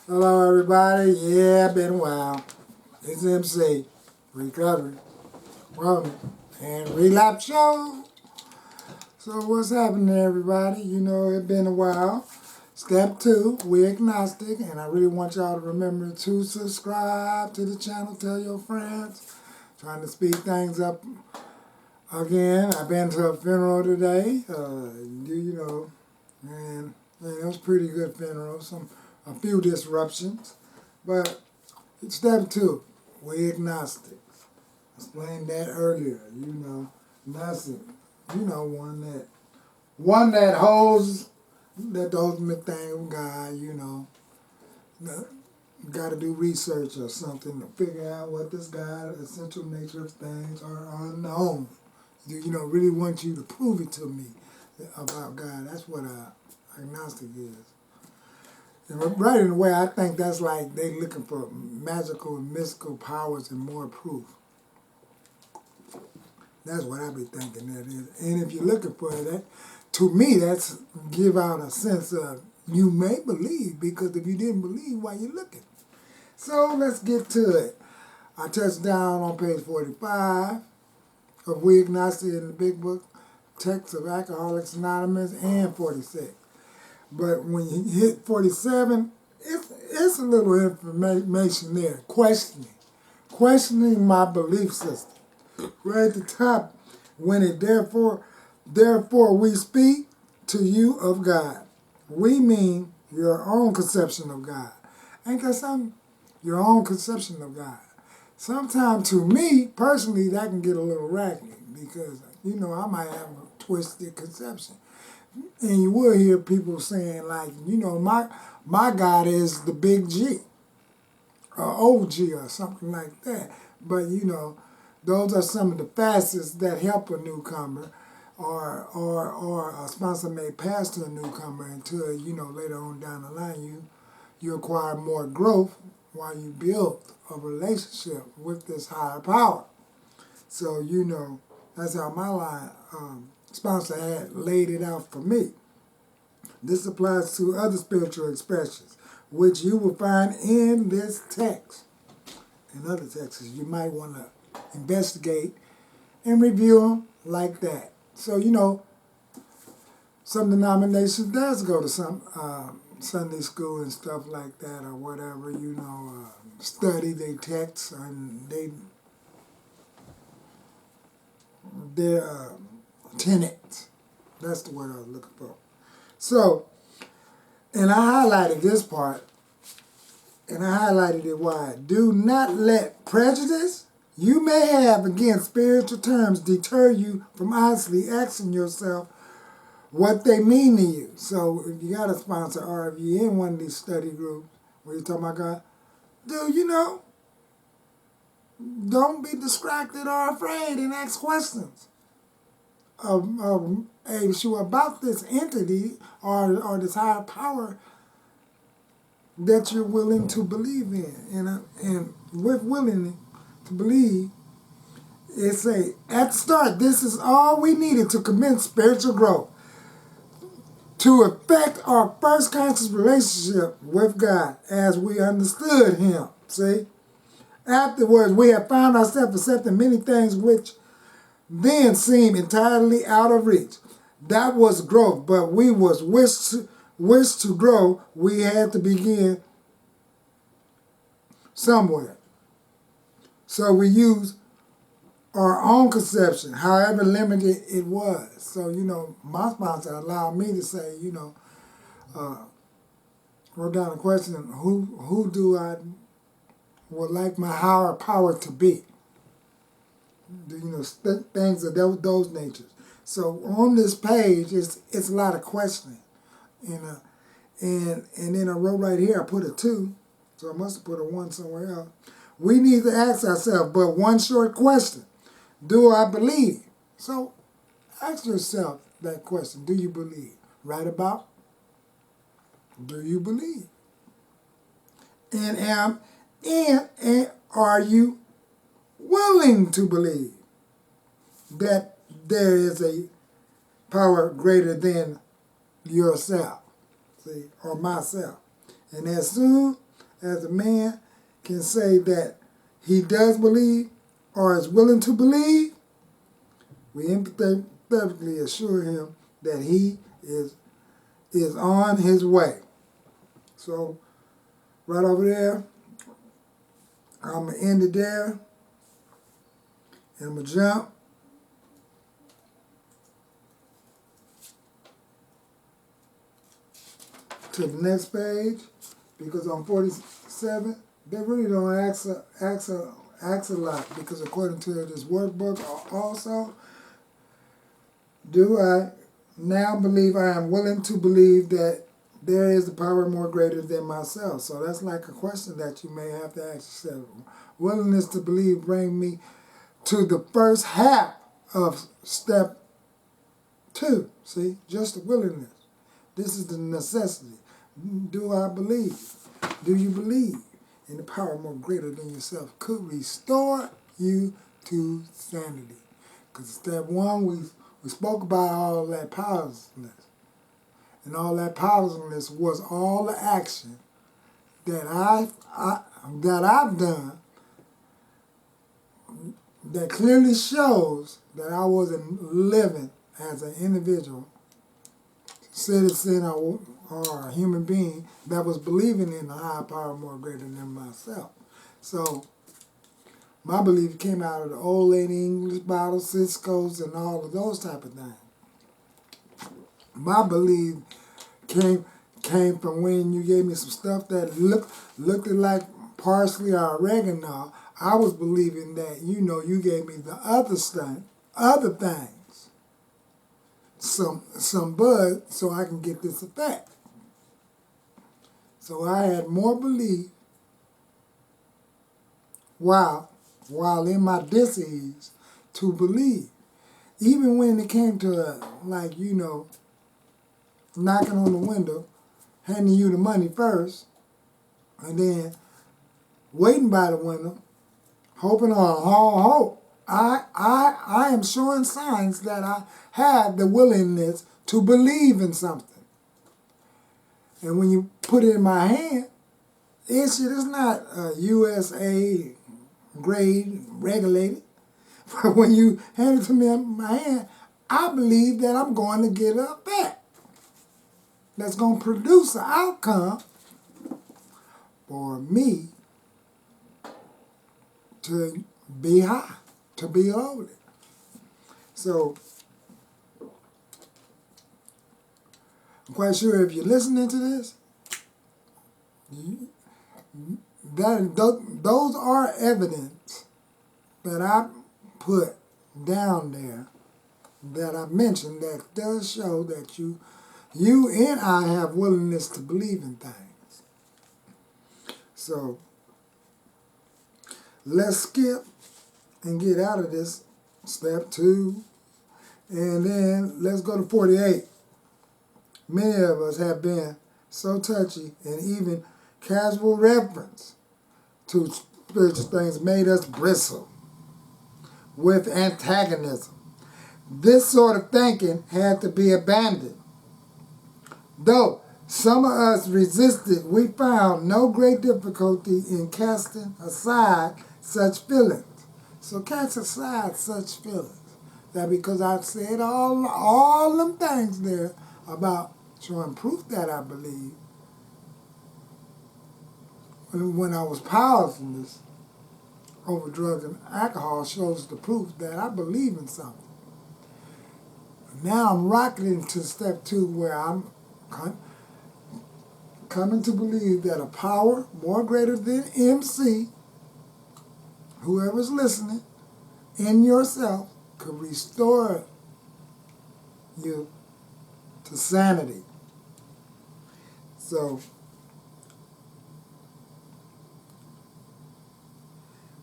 Hello, everybody. Yeah, been a while. It's MC, Recovery, Wellness, and Relapse Show. So, what's happening, everybody? You know, it's been a while. Step 2, we agnostic, and I really want y'all to remember to subscribe to the channel, tell your friends. Trying to speed things up again. I've been to a funeral today, and it was a pretty good funeral. A few disruptions, but step 2, we agnostic. Explained that earlier. Agnostic. One that holds that the ultimate thing of God. Got to do research or something to figure out what this God, essential nature of things are unknown. Really want you to prove it to me about God. That's what agnostic is. And right in a way, I think that's like they looking for magical and mystical powers and more proof. That's what I be thinking that is. And if you're looking for that, to me, that's give out a sense of you may believe, because if you didn't believe, why you looking? So let's get to it. I touched down on page 45 of We Agnostic in the Big Book, Text of Alcoholics Anonymous, and 46. But when you hit 47, it's a little information there. Questioning my belief system. Right at the top, when it therefore we speak to you of God. We mean your own conception of God. Ain't that something? Your own conception of God. Sometimes, to me, personally, that can get a little raggedy because, I might have a twisted conception. And you will hear people saying, like, my God is the big G, or OG, or something like that. But, those are some of the facets that help a newcomer or a sponsor may pass to a newcomer until, later on down the line, you acquire more growth while you build a relationship with this higher power. So, that's how my sponsor had laid it out for me. This applies to other spiritual expressions, which you will find in this text. In other texts, you might want to investigate and review them like that. So, some denominations does go to some Sunday school and stuff like that or whatever, study their texts and their tenets. That's the word I was looking for. So, and I highlighted this part, and I highlighted it wide. Do not let prejudice you may have against spiritual terms deter you from honestly asking yourself what they mean to you. So if you got a sponsor or if you're in one of these study groups where you're talking about God, don't be distracted or afraid and ask questions of a issue about this entity or this higher power that you're willing to believe in. And with willing to believe, it's at the start, this is all we needed to commence spiritual growth, to affect our first conscious relationship with God as we understood Him. See? Afterwards, we have found ourselves accepting many things which then seemed entirely out of reach. That was growth, but we wish to grow, we had to begin somewhere. So we use our own conception, however limited it was. So, my sponsor allowed me to say, wrote down a question, who do I would like my higher power to be? Things of those natures. So on this page, it's a lot of questioning. And then I wrote right here, I put a 2, so I must have put a 1 somewhere else. We need to ask ourselves but one short question. Do I believe? So ask yourself that question. Do you believe? Right about? Do you believe? And are you willing to believe that there is a power greater than yourself, see, or myself? And as soon as a man can say that he does believe or is willing to believe, we empathetically assure him that he is on his way. So right over there, I'm going to end it there. And I'm going to jump to the next page, because on 47, they really don't ask a lot, because according to this workbook also, do I now believe I am willing to believe that there is a power more greater than myself? So that's like a question that you may have to ask yourself. Willingness to believe bring me to the first half of step 2. See, just the willingness. This is the necessity. Do I believe? Do you believe in the power more greater than yourself could restore you to sanity? Because step 1, we spoke about all that powerlessness. And all that powerlessness was all the action that I've done that clearly shows that I wasn't living as an individual, citizen, or a human being that was believing in a higher power more greater than myself. So my belief came out of the old lady English Bible, Cisco's, and all of those type of things. My belief came from when you gave me some stuff that looked like parsley or oregano. I was believing that, you gave me the other things, some bud, so I can get this effect. So I had more belief while in my dis-ease to believe. Even when it came to, knocking on the window, handing you the money first, and then waiting by the window, hoping on hope. I am showing signs that I have the willingness to believe in something. And when you put it in my hand, it's not USA grade regulated. But when you hand it to me in my hand, I believe that I'm going to get a bet that's going to produce an outcome for me to be high, to be loaded. So I'm quite sure if you're listening to this, those are evidence that I put down there, that I mentioned, that does show that you and I have willingness to believe in things. So let's skip and get out of this step 2, and then let's go to 48. Many of us have been so touchy, and even casual reference to spiritual things made us bristle with antagonism. This sort of thinking had to be abandoned. Though some of us resisted, we found no great difficulty in casting aside such feelings. So cast aside such feelings. That because I've said all them things there about showing proof that I believe, when I was powerless over drugs and alcohol, shows the proof that I believe in something. Now I'm rocketing to step 2, where I'm coming to believe that a power more greater than MC, whoever's listening, in yourself, could restore you to sanity. So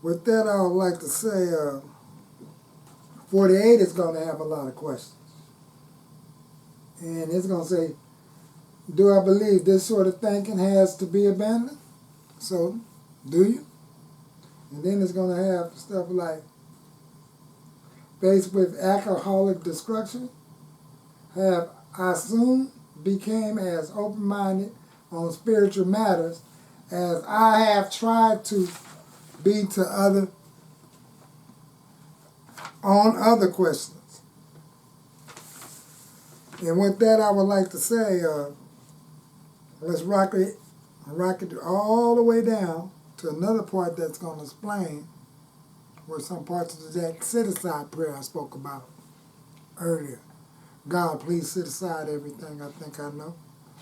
with that, I would like to say 48 is going to have a lot of questions. And it's going to say, do I believe this sort of thinking has to be abandoned? So, do you? And then it's going to have stuff like, faced with alcoholic destruction, have I soon became as open-minded on spiritual matters as I have tried to be to other questions. And with that, I would like to say, let's rock it all the way down to another part that's going to explain where some parts of that set-aside prayer I spoke about earlier. God, please set aside everything I think I know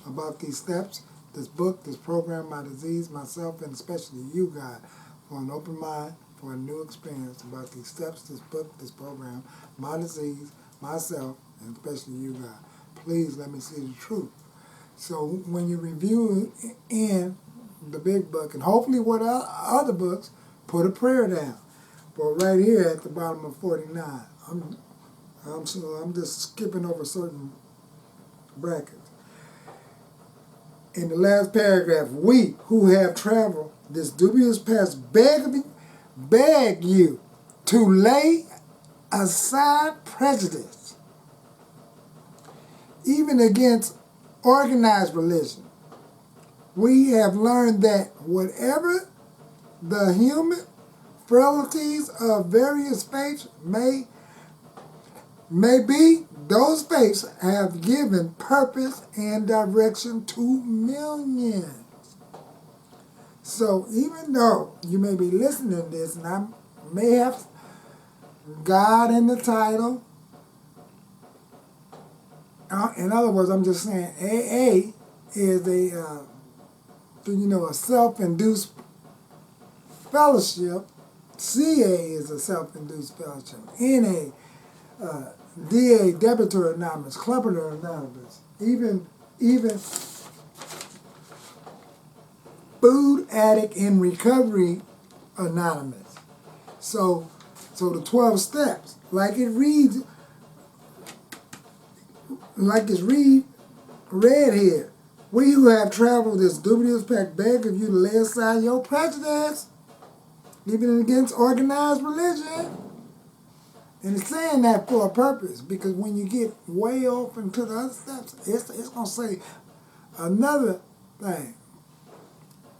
about these steps, this book, this program, my disease, myself, and especially you, God, for an open mind, for a new experience about these steps, this book, this program, my disease, myself, and especially you, God. Please let me see the truth. So when you review in the big book, and hopefully what other books, put a prayer down. But right here at the bottom of 49, I'm just skipping over certain brackets. In the last paragraph, we who have traveled this dubious path beg you to lay aside prejudice, even against organized religion. We have learned that whatever the human frailties of various faiths may be, those faiths have given purpose and direction to millions. So even though you may be listening to this, and I may have God in the title, in other words, I'm just saying AA is a self-induced fellowship. CA is a self-induced fellowship. NA, DA, Debitor Anonymous, Clubber Anonymous, even Food Addict in Recovery Anonymous. So the 12 steps, like it's read here. We who have traveled this dubious path beg of you to lay aside your prejudice, even against organized religion. And it's saying that for a purpose, because when you get way off into the other steps, it's going to say another thing.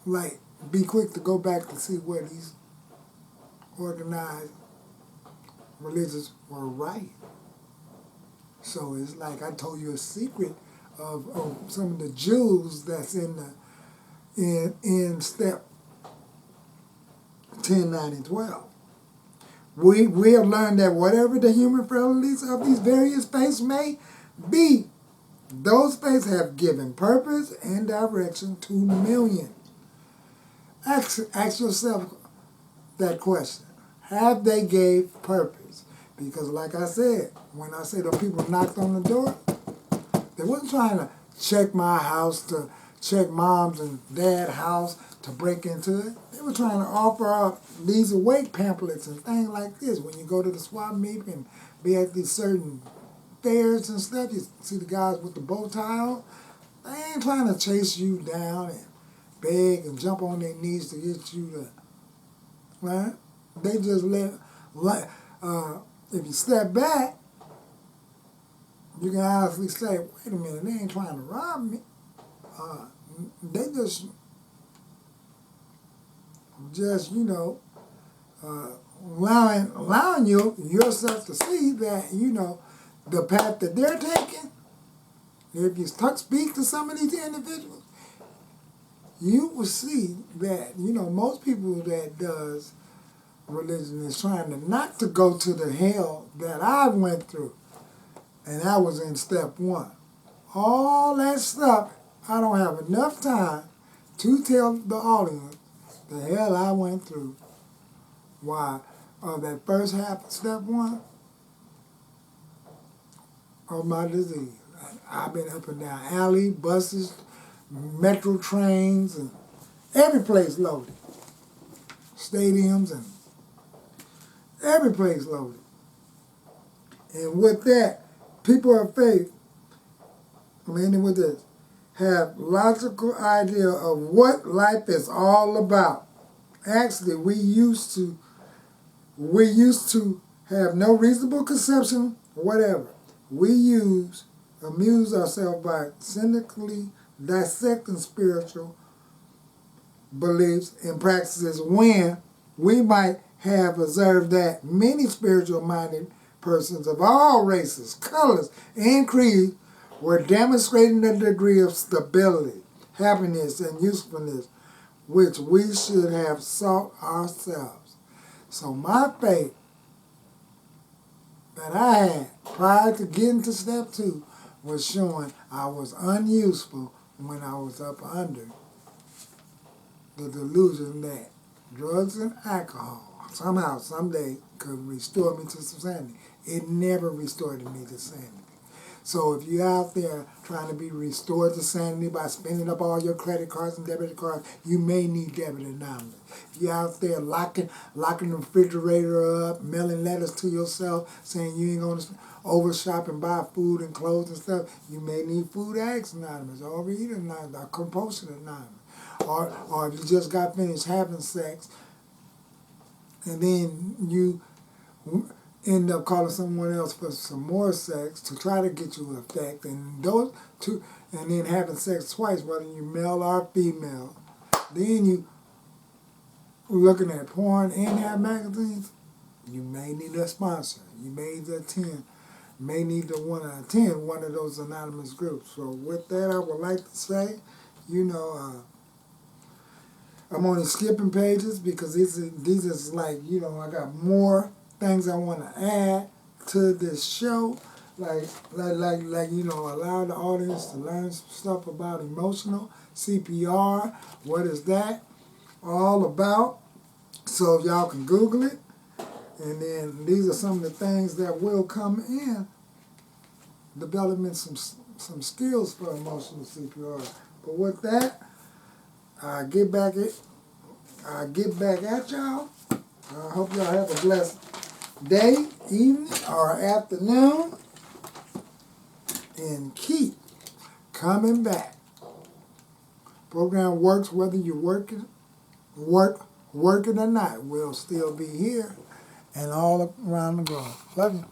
Like, be quick to go back to see where these organized religions were right. So it's like I told you a secret of some of the jewels that's in step 10, 9, and 12. We have learned that whatever the human frailties of these various faiths may be, those faiths have given purpose and direction to millions. Ask yourself that question. Have they gave purpose? Because like I said, when I say the people knocked on the door, they wasn't trying to check my house, to check mom's and dad's house, to break into it. They were trying to offer up these awake pamphlets and things like this. When you go to the swap meet and be at these certain fairs and stuff, you see the guys with the bow tie on. They ain't trying to chase you down and beg and jump on their knees to get you to, right? They just if you step back, you can honestly say, wait a minute, they ain't trying to rob me. They just allowing yourself to see that, the path that they're taking. If you speak to some of these individuals, you will see that, most people that does religion is trying to not to go to the hell that I went through. And that was in step 1. All that stuff, I don't have enough time to tell the audience the hell I went through. Why? That first half of step 1 of my disease. I've been up and down alley, buses, metro trains, and every place loaded. Stadiums and every place loaded. And with that, people of faith, ending with this, have logical idea of what life is all about. Actually, we used to have no reasonable conception, whatever. We amuse ourselves by cynically dissecting spiritual beliefs and practices when we might have observed that many spiritual-minded persons of all races, colors, and creeds were demonstrating a degree of stability, happiness, and usefulness which we should have sought ourselves. So my faith that I had prior to getting to step 2 was showing I was unuseful when I was up under the delusion that drugs and alcohol somehow, someday could restore me to sanity. It never restored me to sanity. So if you're out there trying to be restored to sanity by spending up all your credit cards and debit cards, you may need debit anonymous. If you're out there locking the refrigerator up, mailing letters to yourself saying you ain't going to overshop and buy food and clothes and stuff, you may need food addicts anonymous, or overeating anonymous, or compulsion anonymous. Or if you just got finished having sex and then you end up calling someone else for some more sex to try to get you effect, and those two, and then having sex twice, whether you male or female, then you looking at porn and have magazines, you may need a sponsor. You may need to want to attend one of those anonymous groups. So with that, I would like to say, I'm only skipping pages because these is like, I got more things I want to add to this show, like allow the audience to learn some stuff about emotional CPR. What is that all about? So y'all can Google it, and then these are some of the things that will come in developing some skills for emotional CPR. But with that, I get back at y'all. I hope y'all have a blessed day, evening, or afternoon, and keep coming back. Program works whether you're working or not. We'll still be here and all around the globe. Love you.